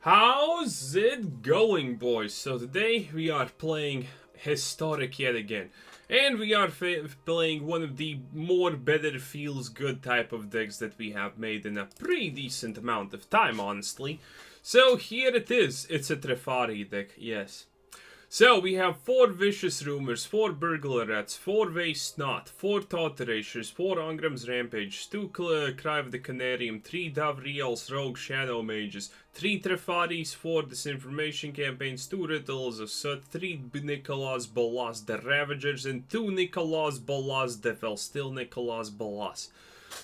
How's it going, boys? So today we are playing Historic yet again. And we are playing one of the more better feels good type of decks that we have made in a pretty decent amount of time, honestly. So here it is. It's a Teferi deck, yes. So we have 4 Vicious Rumors, 4 Burglar Rats, 4 Waste Not, 4 Thought Erasures, 4 Angram's Rampage, 2 Cry of the Carnarium, 3 Davriel's Rogue Shadowmages, 3 Teferis, 4 Disinformation Campaigns, 2 Rituals of Soot, 3 Nicol's Bolas the Ravagers, and 2 Nicol's Bolas the still Nicol's Bolas.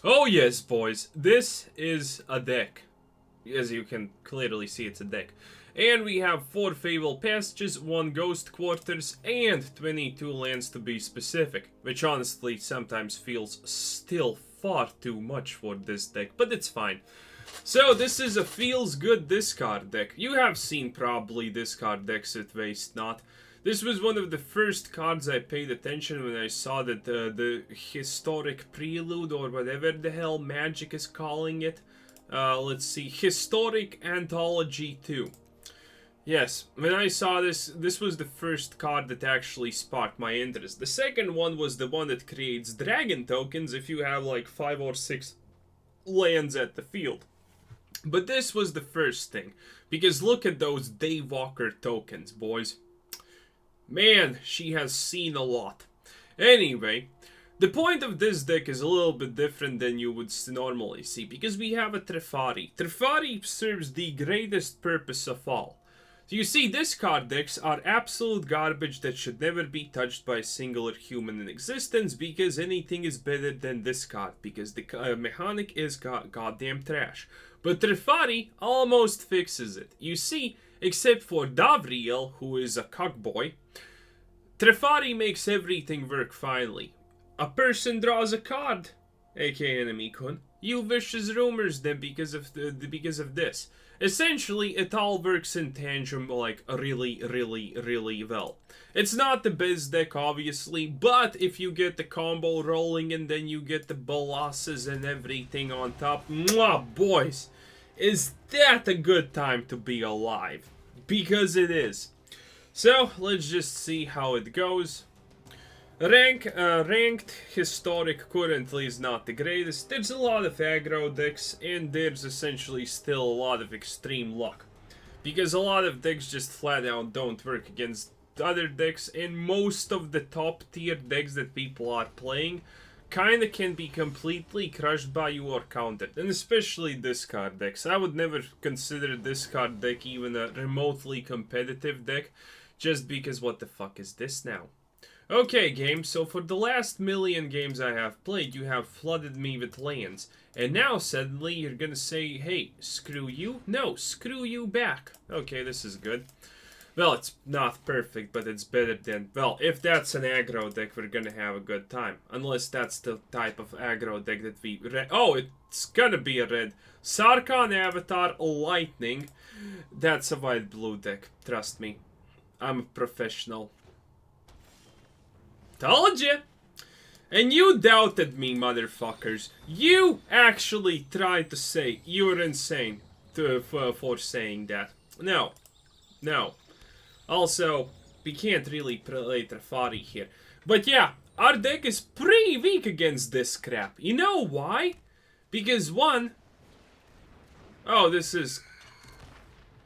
Oh yes, boys, this is a deck. As you can clearly see, it's a deck. And we have 4 Fabled Passages, 1 Ghost Quarters, and 22 lands to be specific. Which honestly sometimes feels still far too much for this deck, but it's fine. So this is a feels good discard deck. You have seen probably discard decks at Waste Not. This was one of the first cards I paid attention when I saw that the Historic Prelude, or whatever the hell Magic is calling it. Let's see, Historic Anthology 2. Yes, when I saw this was the first card that actually sparked my interest. The second one was the one that creates dragon tokens if you have like 5 or 6 lands at the field. But this was the first thing, because look at those Daywalker tokens, boys. Man, she has seen a lot. Anyway, the point of this deck is a little bit different than you would normally see, because we have a Teferi. Teferi serves the greatest purpose of all. So you see, discard decks are absolute garbage that should never be touched by a singular human in existence, because anything is better than discard, because the mechanic is goddamn trash. But Teferi almost fixes it. You see, except for Davriel, who is a cockboy, Teferi makes everything work finally. A person draws a card, aka enemy-kun. You vicious rumors them because of this. Essentially, it all works in tandem like really well. It's not the best deck, obviously, but if you get the combo rolling and then you get the Bolasses and everything on top, mwah, boys, is that a good time to be alive? Because it is. So, let's just see how it goes. Ranked Historic currently is not the greatest. There's a lot of aggro decks, and there's essentially still a lot of extreme luck. Because a lot of decks just flat out don't work against other decks, and most of the top tier decks that people are playing kinda can be completely crushed by you or countered. And especially discard decks. I would never consider discard deck even a remotely competitive deck, just because what the fuck is this now? Okay, game, so for the last million games I have played, you have flooded me with lands. And now, suddenly, you're gonna say, hey, screw you? No, screw you back. Okay, this is good. Well, it's not perfect, but it's better than... Well, if that's an aggro deck, we're gonna have a good time. Unless that's the type of aggro deck that we... Oh, it's gonna be a red. Sarkhan Avatar Lightning. That's a white-blue deck, trust me. I'm a professional. Told you! And you doubted me, motherfuckers. You actually tried to say you're insane for saying that. No. No. Also, we can't really play Teferi here. But yeah, our deck is pretty weak against this crap. You know why? Because one... Oh, this is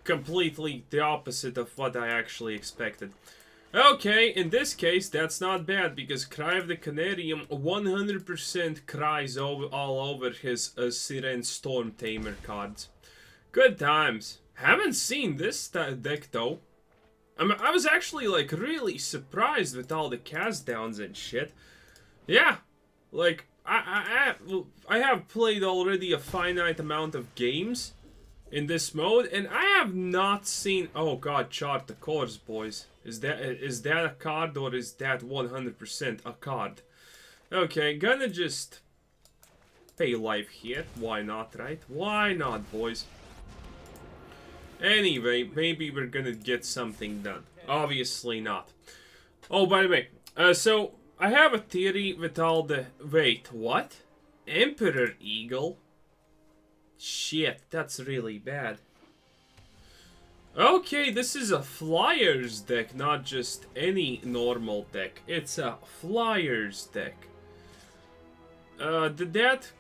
completely the opposite of what I actually expected. Okay, in this case, that's not bad, because Cry of the Carnarium 100% cries all over his Siren Storm Tamer cards. Good times. Haven't seen this deck, though. I was actually, like, really surprised with all the cast downs and shit. Yeah, like, I have played already a finite amount of games in this mode, and I have not seen... Oh god, Chart the Course, boys. Is that a card, or is that 100% a card? Okay, gonna just pay life here. Why not, right? Why not, boys? Anyway, maybe we're gonna get something done. Obviously not. Oh, by the way, so I have a theory with all the... Wait, what? Emperor Eagle? Shit, that's really bad. Okay, this is a Flyers deck, not just any normal deck. It's a Flyers deck. Did that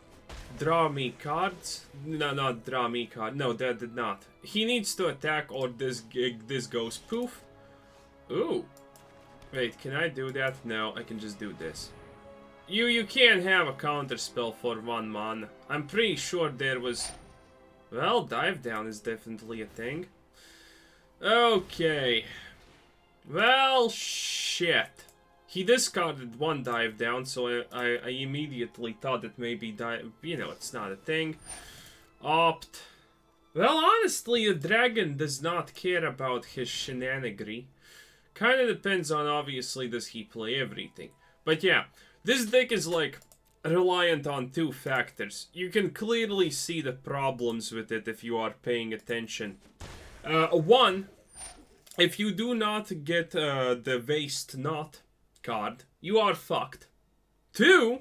draw me cards? No, not draw me cards. No, that did not. He needs to attack or this goes poof. Ooh. Wait, can I do that? No, I can just do this. You can't have a counter spell for 1 mana. I'm pretty sure there was... Well, Dive Down is definitely a thing. Okay. Well, shit. He discarded 1 Dive Down, so I immediately thought that maybe it's not a thing. Opt. Well, honestly, the dragon does not care about his shenanigans. Kinda depends on, obviously, does he play everything. But yeah, this deck is like reliant on 2 factors. You can clearly see the problems with it if you are paying attention. 1, if you do not get the Waste Not card, you are fucked. 2,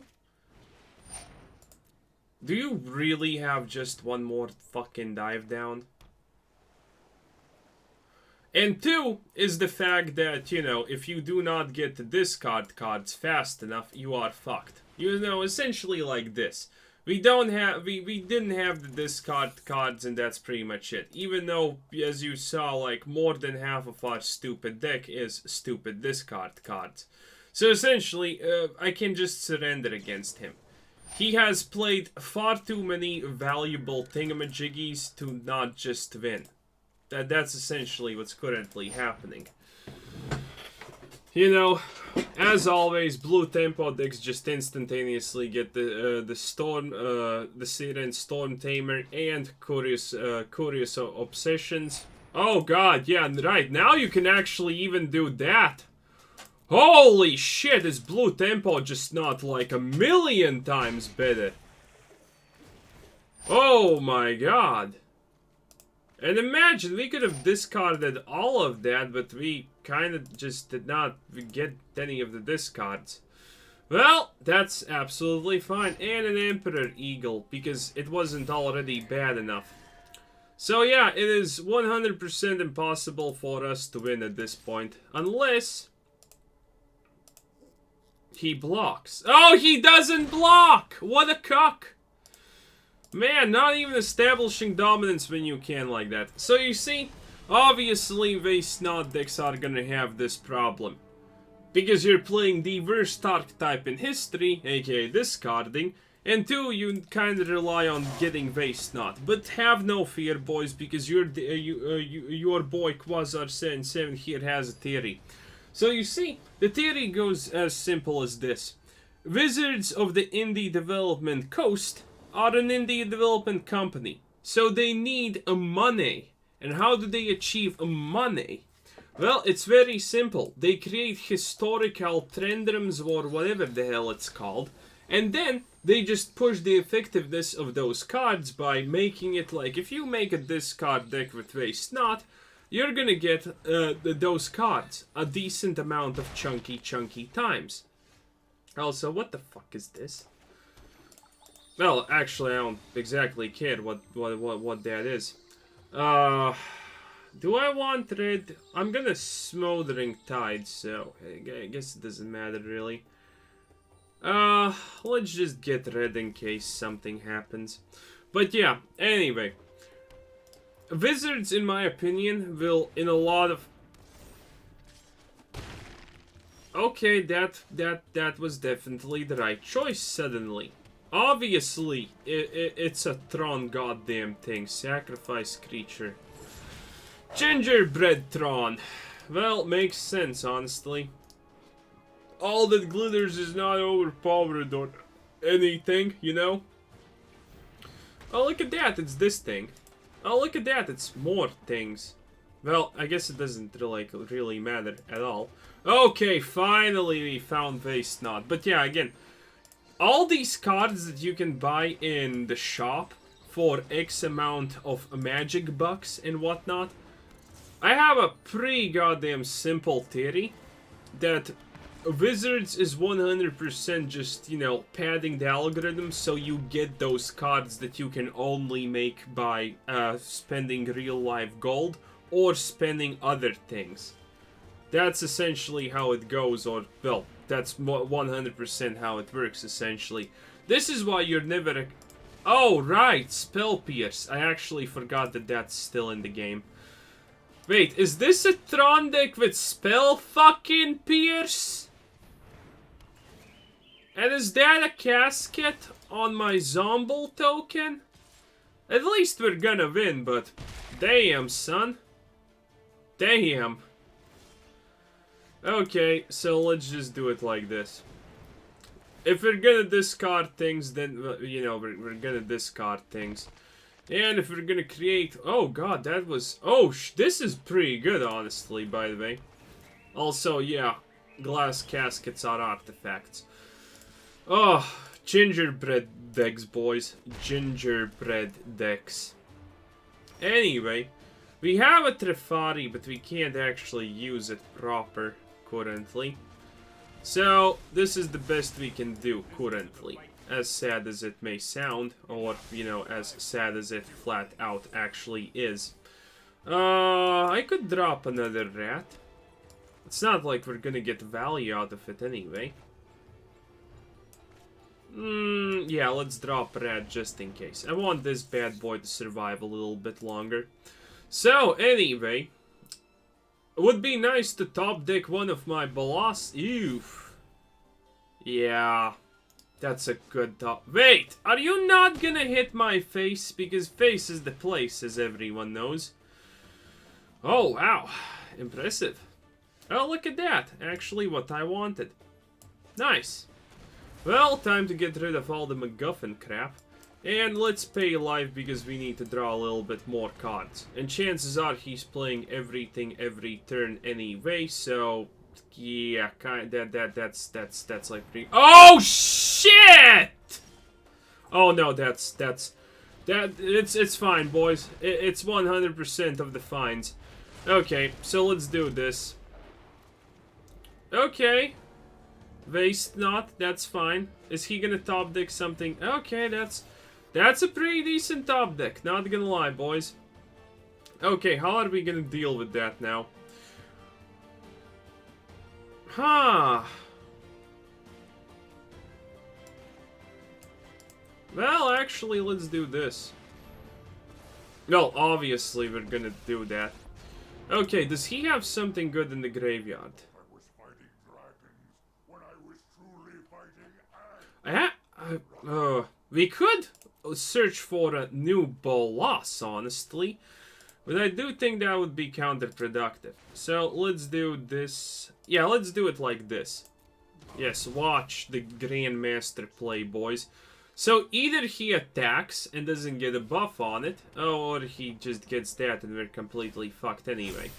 do you really have just 1 more fucking Dive Down? And 2 is the fact that, if you do not get the discard cards fast enough, you are fucked. Essentially like this. We didn't have the discard cards and that's pretty much it. Even though, as you saw, like, more than half of our stupid deck is stupid discard cards. So essentially, I can just surrender against him. He has played far too many valuable thingamajiggies to not just win. That's essentially what's currently happening. As always, blue tempo decks just instantaneously get the Storm, the Siren Storm Tamer and Curious Obsessions. Oh god, yeah, right, now you can actually even do that. Holy shit, is blue tempo just not like 1,000,000 times better? Oh my god. And imagine, we could have discarded all of that, but we kind of just did not get any of the discards. Well, that's absolutely fine. And an Emperor Eagle, because it wasn't already bad enough. So yeah, it is 100% impossible for us to win at this point. Unless he blocks. Oh, he doesn't block! What a cuck! Man, not even establishing dominance when you can like that. So you see, obviously Waste Not decks are gonna have this problem. Because you're playing the worst archetype in history, aka discarding, and 2, you kinda rely on getting Waste Not. But have no fear, boys, because your boy Quasar77 here has a theory. So you see, the theory goes as simple as this. Wizards of the Indie Development Coast are an indie development company, so they need a money. And how do they achieve a money? Well, it's very simple. They create historical trendrums or whatever the hell it's called, and then they just push the effectiveness of those cards by making it like, if you make a discard deck with Waste Not, you're gonna get those cards a decent amount of chunky times. Also, what the fuck is this? Well, actually, I don't exactly care what that is. Do I want red? I'm gonna Smothering Tide, so I guess it doesn't matter really. Let's just get red in case something happens. But yeah, anyway. Wizards, in my opinion, will, in a lot of... Okay, that was definitely the right choice suddenly. Obviously, it's a Tron goddamn thing. Sacrifice creature. Gingerbread Tron. Well, makes sense, honestly. All that glitters is not overpowered or anything, Oh, look at that, it's this thing. Oh, look at that, it's more things. Well, I guess it doesn't really matter at all. Okay, finally we found Waste Not. But yeah, again, all these cards that you can buy in the shop for X amount of magic bucks and whatnot, I have a pretty goddamn simple theory that Wizards is 100% just, padding the algorithm so you get those cards that you can only make by spending real life gold or spending other things. That's essentially how it goes, or, well, that's 100% how it works, essentially. This is why you're never... Oh, right, Spell Pierce. I actually forgot that that's still in the game. Wait, is this a Tron deck with Spell fucking Pierce? And is that a casket on my Zomble token? At least we're gonna win, but... Damn, son. Damn. Okay, so let's just do it like this. If we're gonna discard things, then, you know, we're gonna discard things. And if we're gonna create... Oh, God, that was... Oh, this is pretty good, honestly, by the way. Also, yeah, glass caskets are artifacts. Oh, gingerbread decks, boys. Gingerbread decks. Anyway, we have a Teferi, but we can't actually use it proper currently. So, this is the best we can do currently. As sad as it may sound, or, you know, as sad as it flat out actually is. I could drop another rat. It's not like we're gonna get value out of it anyway. Yeah, let's drop rat just in case. I want this bad boy to survive a little bit longer. So, anyway, it would be nice to top deck one of my Bolas. Ew. Yeah, that's a good top. Wait, are you not gonna hit my face? Because face is the place, as everyone knows. Oh, wow. Impressive. Oh, look at that. Actually, what I wanted. Nice. Well, time to get rid of all the MacGuffin crap. And let's pay life because we need to draw a little bit more cards. And chances are he's playing everything every turn anyway, so... Yeah, that's like pretty... Oh, shit! Oh, no, it's fine, boys. It's 100% of the fines. Okay, so let's do this. Okay. Waste not, that's fine. Is he gonna top deck something? Okay, that's a pretty decent top deck, not gonna lie, boys. Okay, how are we gonna deal with that now? Huh. Well, actually, let's do this. Well, obviously, we're gonna do that. Okay, does he have something good in the graveyard? We could search for a new Bolas, honestly. But I do think that would be counterproductive. So, let's do this. Yeah, let's do it like this. Yes, watch the Grandmaster play, boys. So, either he attacks and doesn't get a buff on it, or he just gets that and we're completely fucked anyway.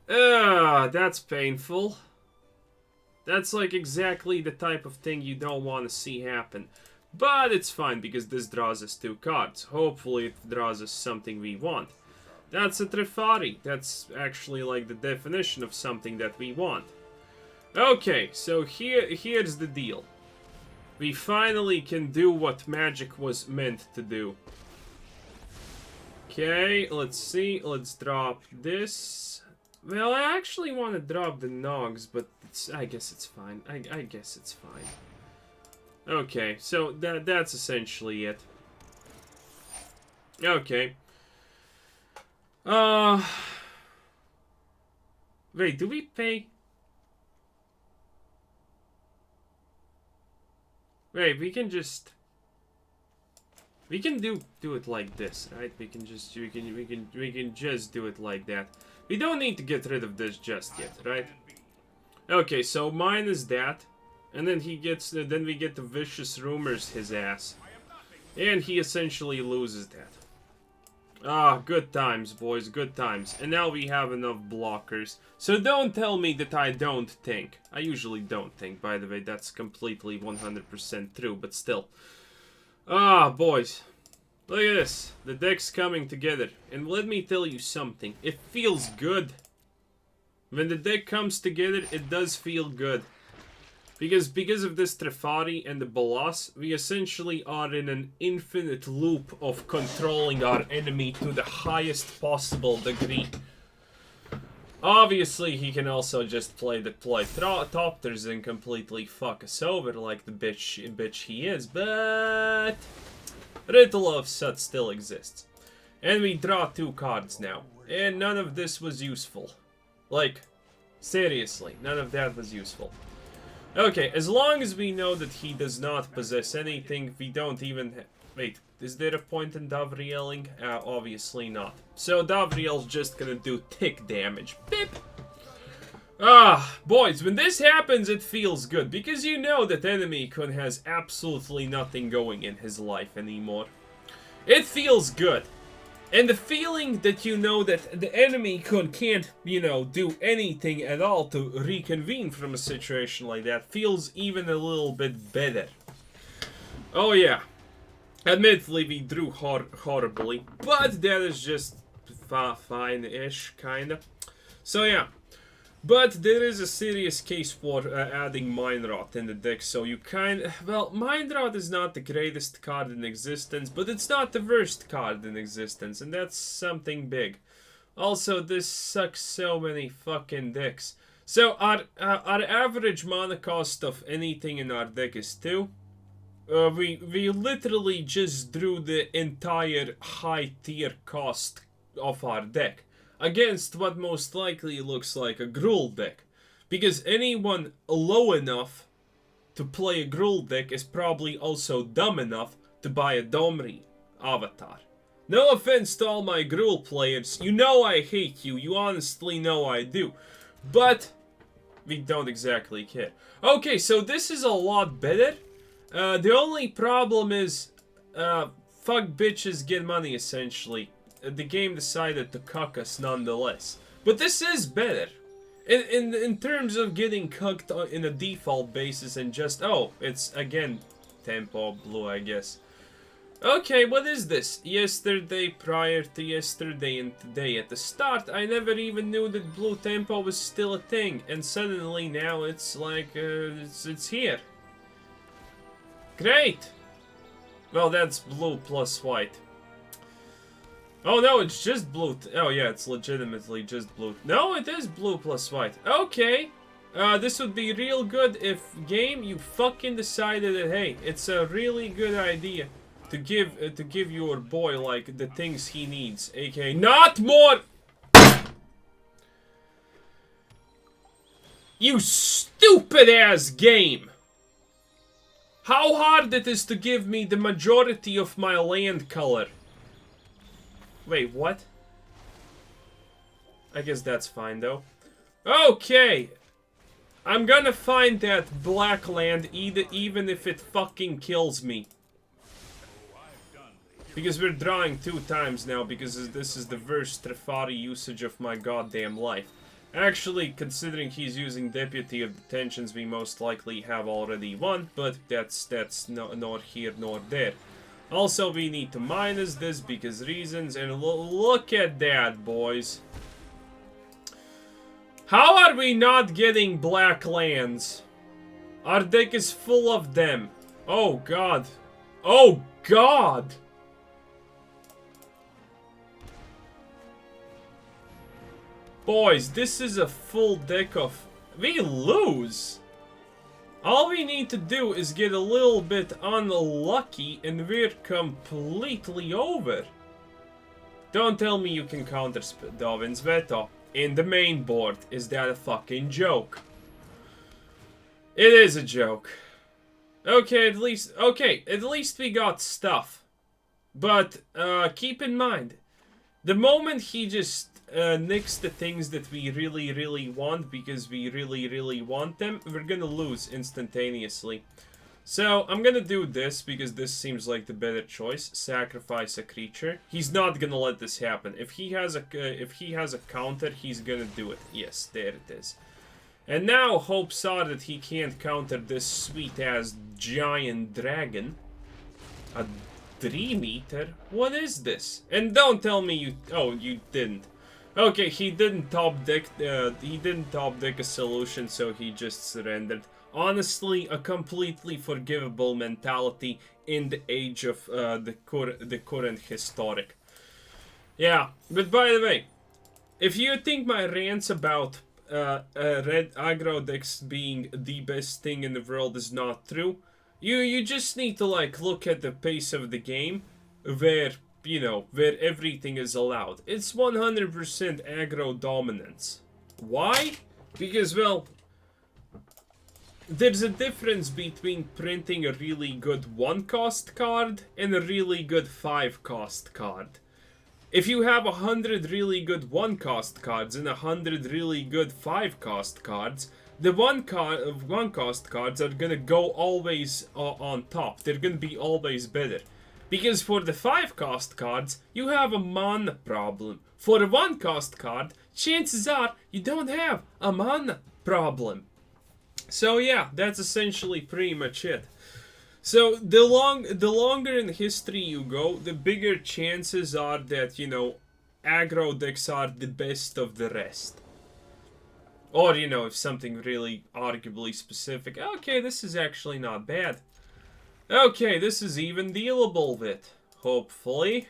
That's painful. That's like exactly the type of thing you don't want to see happen. But it's fine because this draws us 2 cards. Hopefully it draws us something we want. That's a Teferi. That's actually like the definition of something that we want. Okay, so here's the deal. We finally can do what Magic was meant to do. Okay, let's see. Let's drop this. Well, I actually want to drop the Nogs, but I guess it's fine. I guess it's fine. Okay, so that's essentially it. Okay. Wait, do we pay? Wait, we can just... We can do it like this, right? We can just do it like that. We don't need to get rid of this just yet, right? Okay, so mine is that. And then he gets, then we get the Vicious Rumors his ass. And he essentially loses that. Ah, good times, boys, good times. And now we have enough blockers. So don't tell me that I don't think. I usually don't think, by the way. That's completely 100% true, but still. Ah, boys. Look at this. The deck's coming together. And let me tell you something. It feels good. When the deck comes together, it does feel good. Because of this Teferi and the Bolas, we essentially are in an infinite loop of controlling our enemy to the highest possible degree. Obviously, he can also just play Thopters and completely fuck us over like the bitch he is, but Ritual of Soot still exists. And we draw 2 cards now, and none of this was useful. Like, seriously, none of that was useful. Okay, as long as we know that he does not possess anything, we don't even... Wait, is there a point in Davrieling? Obviously not. So Davriel's just gonna do tick damage. Beep! Ah, boys, when this happens, it feels good. Because you know that enemy Kun has absolutely nothing going in his life anymore. It feels good. And the feeling that you know that the enemy can't, you know, do anything at all to reconvene from a situation like that feels even a little bit better. Oh yeah. Admittedly, we drew horribly, but that is just fine-ish, kinda. So yeah. But there is a serious case for adding Mind Rot in the deck, so you well, Mind Rot is not the greatest card in existence, but it's not the worst card in existence, and that's something big. Also, this sucks so many fucking decks. So, our average mana cost of anything in our deck is 2. We literally just drew the entire high tier cost of our deck against what most likely looks like a Gruul deck. Because anyone low enough to play a Gruul deck is probably also dumb enough to buy a Domri avatar. No offense to all my Gruul players, you know I hate you, you honestly know I do. But we don't exactly care. Okay, so this is a lot better. The only problem is, fuck bitches get money essentially. The game decided to cuck us nonetheless. But this is better. In terms of getting cucked in a default basis and just, oh, it's again tempo blue, I guess. Okay, what is this? Yesterday, prior to yesterday, and today. At the start, I never even knew that blue tempo was still a thing. And suddenly now it's like, it's here. Great! Well, that's blue plus white. Oh no, it's just blue. Oh yeah, it's legitimately just blue. No, it is blue plus white. Okay. This would be real good if, game, you fucking decided that, hey, it's a really good idea to give your boy, like, the things he needs. AKA, not more! You stupid-ass game! How hard it is to give me the majority of my land color. Wait, what? I guess that's fine, though. Okay! I'm gonna find that black land even if it fucking kills me. Because we're drawing 2 times now, because this is the worst Teferi usage of my goddamn life. Actually, considering he's using Deputy of Detentions, we most likely have already won, but that's not here nor there. Also, we need to minus this because reasons, and look at that, boys. How are we not getting black lands? Our deck is full of them. Oh god. Oh god! Boys, this is a full deck of... We lose! All we need to do is get a little bit unlucky and we're completely over. Don't tell me you can counter Dovin's veto in the main board. Is that a fucking joke? It is a joke. Okay, at least we got stuff. But, keep in mind, the moment he just nicks the things that we really want because we really want them, we're gonna lose instantaneously. So I'm gonna do this because this seems like the better choice. Sacrifice a creature. He's not gonna let this happen. If he has a counter, he's gonna do it. Yes, there it is. And now hopes are that he can't counter this sweet ass giant dragon. A Dream Eater? What is this? And don't tell me you... Oh, you didn't. Okay, he didn't top deck a solution, so he just surrendered. Honestly, a completely forgivable mentality in the age of the current historic. Yeah, but by the way, if you think my rants about red aggro decks being the best thing in the world is not true, you just need to like look at the pace of the game, where where everything is allowed. It's 100% aggro dominance. Why? Because, well, there's a difference between printing a really good 1-cost card and a really good 5-cost card. If you have 100 really good 1-cost cards and 100 really good 5-cost cards, the 1-cost cards are gonna go always on top. They're gonna be always better. Because for the 5-cost cards, you have a mana problem. For a 1-cost card, chances are you don't have a mana problem. So yeah, that's essentially pretty much it. So the longer in history you go, the bigger chances are that, aggro decks are the best of the rest. Or, if something really arguably specific, okay, this is actually not bad. Okay, this is even dealable with, hopefully.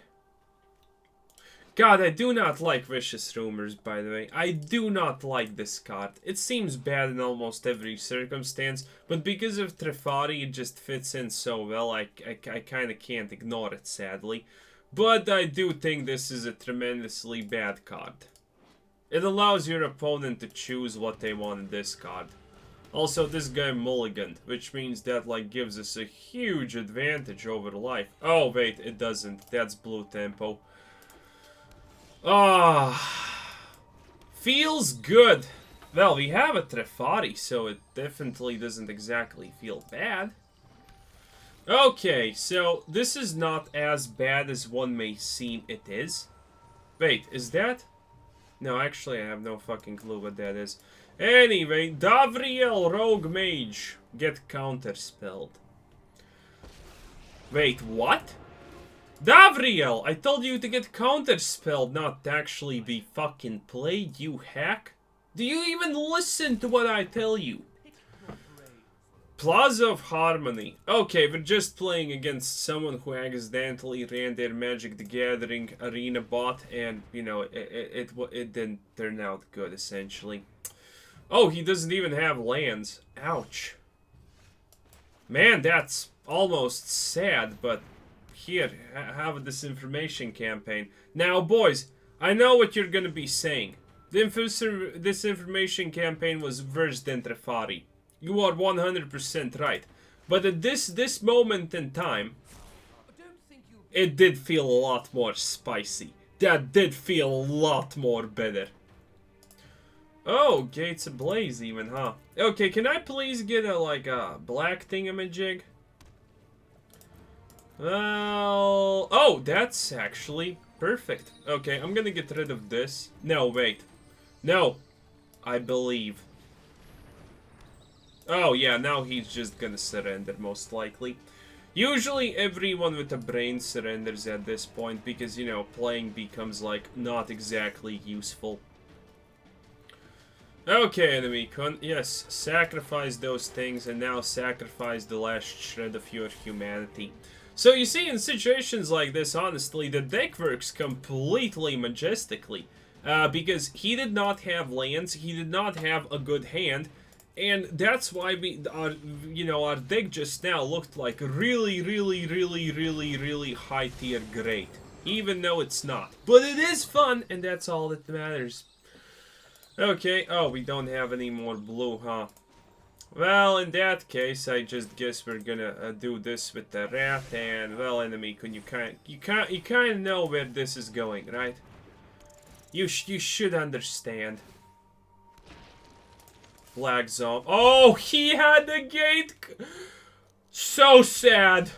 God, I do not like Vicious Rumors, by the way. I do not like this card. It seems bad in almost every circumstance, but because of Teferi, it just fits in so well, I kind of can't ignore it, sadly. But I do think this is a tremendously bad card. It allows your opponent to choose what they want to discard. Also, this guy mulliganed, which means that, like, gives us a huge advantage over life. Oh, wait, it doesn't. That's blue tempo. Feels good. Well, we have a Teferi, so it definitely doesn't exactly feel bad. Okay, so this is not as bad as one may seem it is. Wait, is that? No, actually, I have no fucking clue what that is. Anyway, Davriel, Rogue Mage, get counterspelled. Wait, what? Davriel, I told you to get counterspelled, not to actually be fucking played, you hack. Do you even listen to what I tell you? Plaza of Harmony. Okay, we're just playing against someone who accidentally ran their Magic the Gathering arena bot, and, it didn't turn out good, essentially. Oh, he doesn't even have lands. Ouch. Man, that's almost sad, but here, have a Disinformation Campaign. Now, boys, I know what you're gonna be saying. This information campaign was worse than Teferi. You are 100% right. But at this moment in time, it did feel a lot more spicy. That did feel a lot more better. Oh, Gates Ablaze even, huh? Okay, can I please get a black thingamajig? Well... Oh, that's actually perfect. Okay, I'm gonna get rid of this. No, wait. No. I believe. Oh, yeah, now he's just gonna surrender, most likely. Usually everyone with a brain surrenders at this point because, playing becomes, not exactly useful. Okay, enemy con. Yes, sacrifice those things and now sacrifice the last shred of your humanity. So you see, in situations like this, honestly, the deck works completely majestically. Because he did not have lands, he did not have a good hand, and that's why our deck just now looked like really high tier great. Even though it's not. But it is fun, and that's all that matters. Okay, oh, we don't have any more blue, huh? Well, in that case, I just guess we're gonna do this with the rat, and, well, enemy, you kind of know where this is going, right? You should understand. Flag zone. Oh, he had the gate! So sad.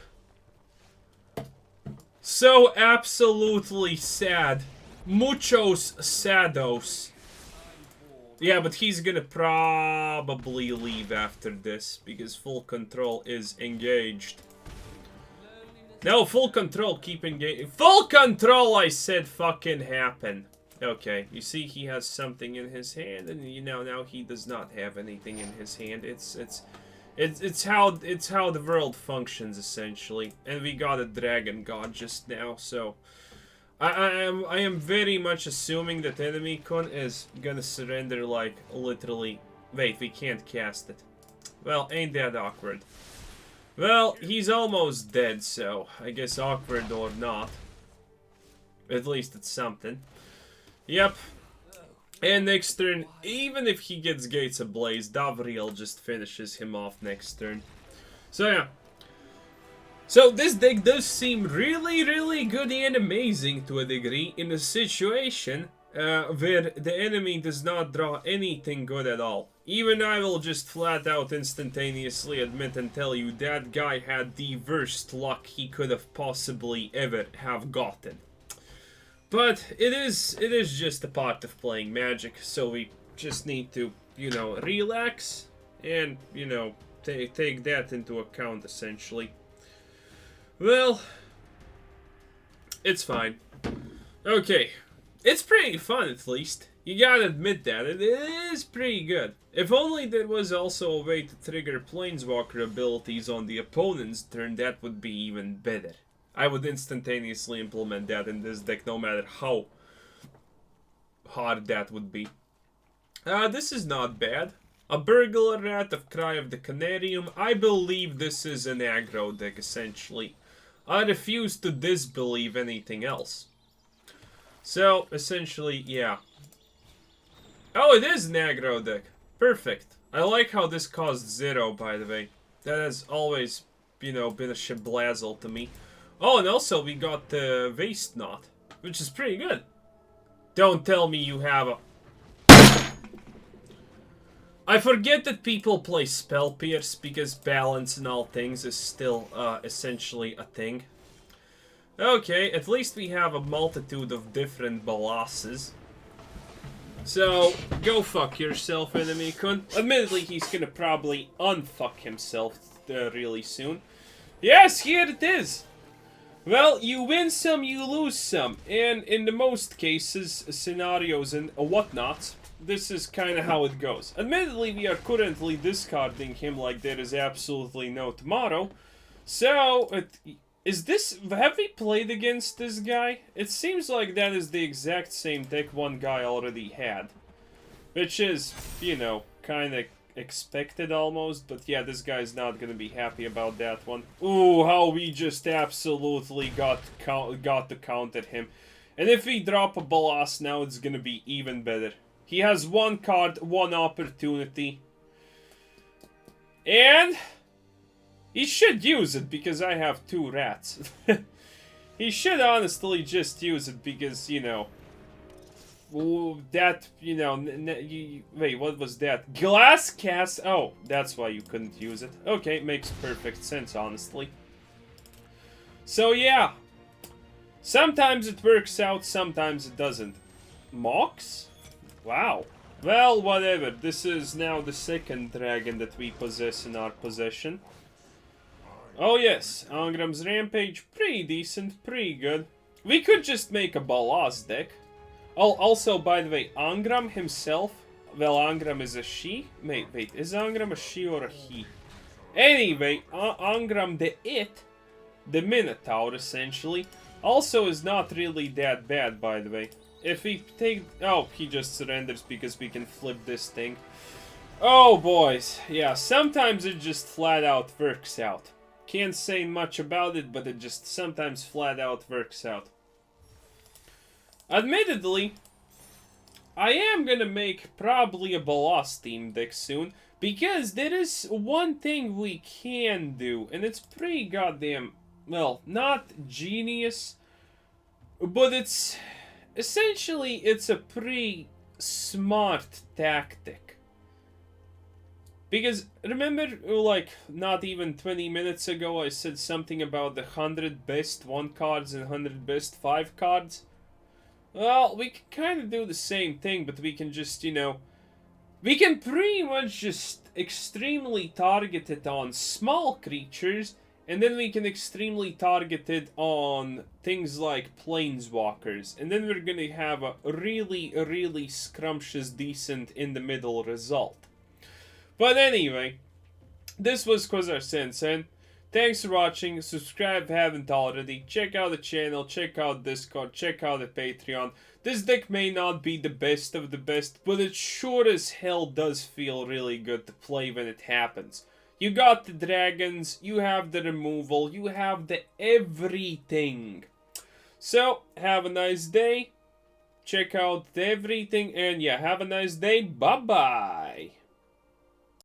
So absolutely sad. Muchos sados. Yeah, but he's gonna probably leave after this, because full control is engaged. No, full control, keep engaged. Full control, I said, fucking happen. Okay, you see he has something in his hand, and now he does not have anything in his hand. It's how the world functions, essentially. And we got a dragon god just now, so I am very much assuming that enemy con is gonna surrender, like, literally... Wait, we can't cast it. Well, ain't that awkward. Well, he's almost dead, so I guess awkward or not. At least it's something. Yep. And next turn, even if he gets Gates Ablaze, Davriel just finishes him off next turn. So yeah. So this deck does seem really, really good and amazing to a degree in a situation where the enemy does not draw anything good at all. Even I will just flat out instantaneously admit and tell you that guy had the worst luck he could have possibly ever have gotten. But it is just a part of playing Magic, so we just need to, you know, relax and, you know, take that into account essentially. Well, it's fine. Okay, it's pretty fun at least. You gotta admit that, it is pretty good. If only there was also a way to trigger Planeswalker abilities on the opponent's turn, that would be even better. I would instantaneously implement that in this deck, no matter how hard that would be. This is not bad. A Burglar Rat of Cry of the Carnarium. I believe this is an aggro deck, essentially. I refuse to disbelieve anything else. So, essentially, yeah. Oh, it is an aggro deck. Perfect. I like how this cost 0, by the way. That has always, you know, been a shablazzle to me. Oh, and also we got the Waste Knot, which is pretty good. Don't tell me you have a... I forget that people play Spell Pierce because balance and all things is still essentially a thing. Okay, at least we have a multitude of different Bolases. So, go fuck yourself, enemy con. Admittedly, he's gonna probably unfuck himself really soon. Yes, here it is! Well, you win some, you lose some. And in the most cases, scenarios and whatnot, this is kind of how it goes. Admittedly, we are currently discarding him like there is absolutely no tomorrow. So, is this... Have we played against this guy? It seems like that is the exact same deck one guy already had. Which is, you know, kind of expected almost. But yeah, this guy's not going to be happy about that one. Ooh, how we just absolutely got to counter him. And if we drop a Bolas now, it's going to be even better. He has one card, one opportunity. And... he should use it, because I have 2 rats. He should honestly just use it, because, you know... that, you know... wait, what was that? Glass cast... oh, that's why you couldn't use it. Okay, makes perfect sense, honestly. So, yeah. Sometimes it works out, sometimes it doesn't. Mox? Wow. Well, whatever. This is now the second dragon that we possess in our possession. Oh yes, Angram's Rampage, pretty decent, pretty good. We could just make a Bolas deck. Oh, also, by the way, Angram himself, well, Angram is a she? Wait, is Angram a she or a he? Anyway, Angram the Minotaur, essentially, also is not really that bad, by the way. If we take... oh, he just surrenders because we can flip this thing. Oh, boys. Yeah, sometimes it just flat out works out. Can't say much about it, but it just sometimes flat out works out. Admittedly, I am gonna make probably a Bolas team deck soon, because there is one thing we can do, and it's pretty goddamn, well, not genius, but it's, essentially, it's a pretty smart tactic. Because, remember, like, not even 20 minutes ago I said something about the 100 best 1 cards and 100 best 5 cards? Well, we can kind of do the same thing, but we can just, you know... we can pretty much just extremely target it on small creatures, and then we can extremely target it on things like Planeswalkers. And then we're gonna have a really, really scrumptious, decent, in-the-middle result. But anyway, this was Quasar Sensen. Thanks for watching, subscribe if you haven't already, check out the channel, check out Discord, check out the Patreon. This deck may not be the best of the best, but it sure as hell does feel really good to play when it happens. You got the dragons, you have the removal, you have the everything. So, have a nice day, check out everything, and yeah, have a nice day, bye-bye.